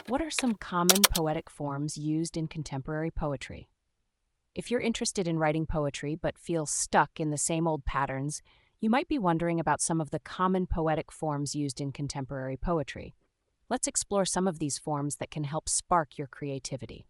What are some common poetic forms used in contemporary poetry? If you're interested in writing poetry but feel stuck in the same old patterns, you might be wondering about some of the common poetic forms used in contemporary poetry. Let's explore some of these forms that can help spark your creativity.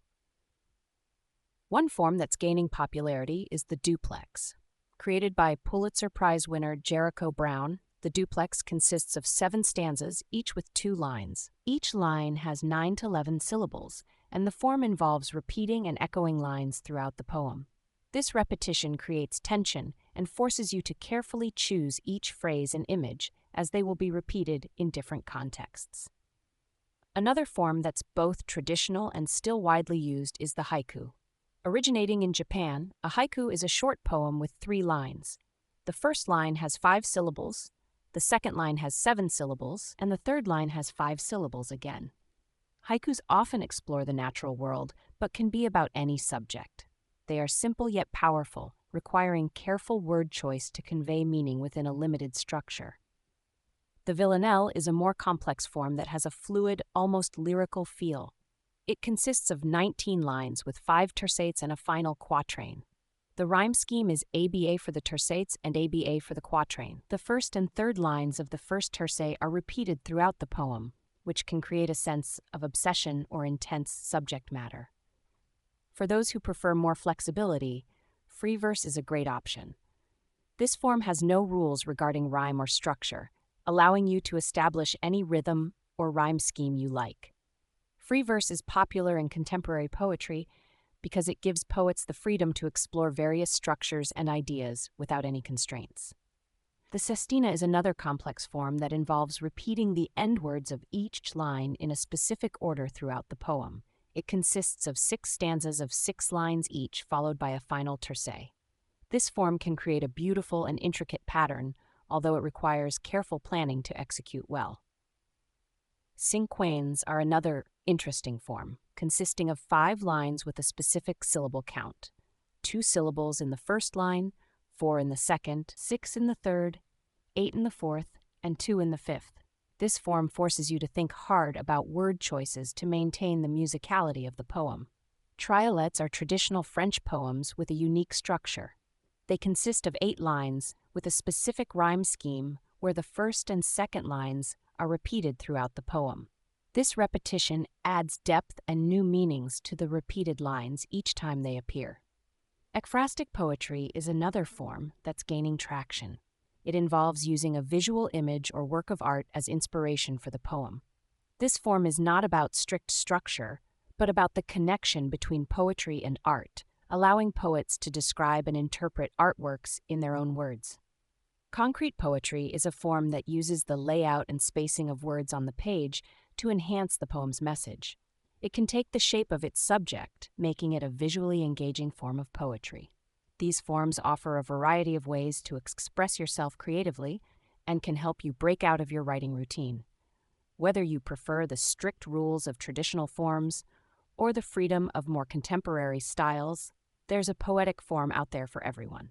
One form that's gaining popularity is the duplex. Created by Pulitzer Prize winner Jericho Brown, the duplex consists of 7 stanzas, each with 2 lines. Each line has 9 to 11 syllables, and the form involves repeating and echoing lines throughout the poem. This repetition creates tension and forces you to carefully choose each phrase and image, as they will be repeated in different contexts. Another form that's both traditional and still widely used is the haiku. Originating in Japan, a haiku is a short poem with 3 lines. The first line has 5 syllables, the second line has 7 syllables, and the third line has 5 syllables again. Haikus often explore the natural world, but can be about any subject. They are simple yet powerful, requiring careful word choice to convey meaning within a limited structure. The villanelle is a more complex form that has a fluid, almost lyrical feel. It consists of 19 lines with 5 tercetes and a final quatrain. The rhyme scheme is ABA for the tercetes and ABA for the quatrain. The first and third lines of the first tercet are repeated throughout the poem, which can create a sense of obsession or intense subject matter. For those who prefer more flexibility, free verse is a great option. This form has no rules regarding rhyme or structure, allowing you to establish any rhythm or rhyme scheme you like. Free verse is popular in contemporary poetry because it gives poets the freedom to explore various structures and ideas without any constraints. The Sestina is another complex form that involves repeating the end words of each line in a specific order throughout the poem. It consists of 6 stanzas of 6 lines each, followed by a final tercet. This form can create a beautiful and intricate pattern, although it requires careful planning to execute well. Cinquains are another interesting form, consisting of 5 lines with a specific syllable count. 2 syllables in the first line, 4 in the second, 6 in the third, 8 in the fourth, and 2 in the fifth. This form forces you to think hard about word choices to maintain the musicality of the poem. Triolets are traditional French poems with a unique structure. They consist of 8 lines with a specific rhyme scheme where the first and second lines are repeated throughout the poem. This repetition adds depth and new meanings to the repeated lines each time they appear. Ekphrastic poetry is another form that's gaining traction. It involves using a visual image or work of art as inspiration for the poem. This form is not about strict structure, but about the connection between poetry and art, allowing poets to describe and interpret artworks in their own words. Concrete poetry is a form that uses the layout and spacing of words on the page to enhance the poem's message. It can take the shape of its subject, making it a visually engaging form of poetry. These forms offer a variety of ways to express yourself creatively and can help you break out of your writing routine. Whether you prefer the strict rules of traditional forms or the freedom of more contemporary styles, there's a poetic form out there for everyone.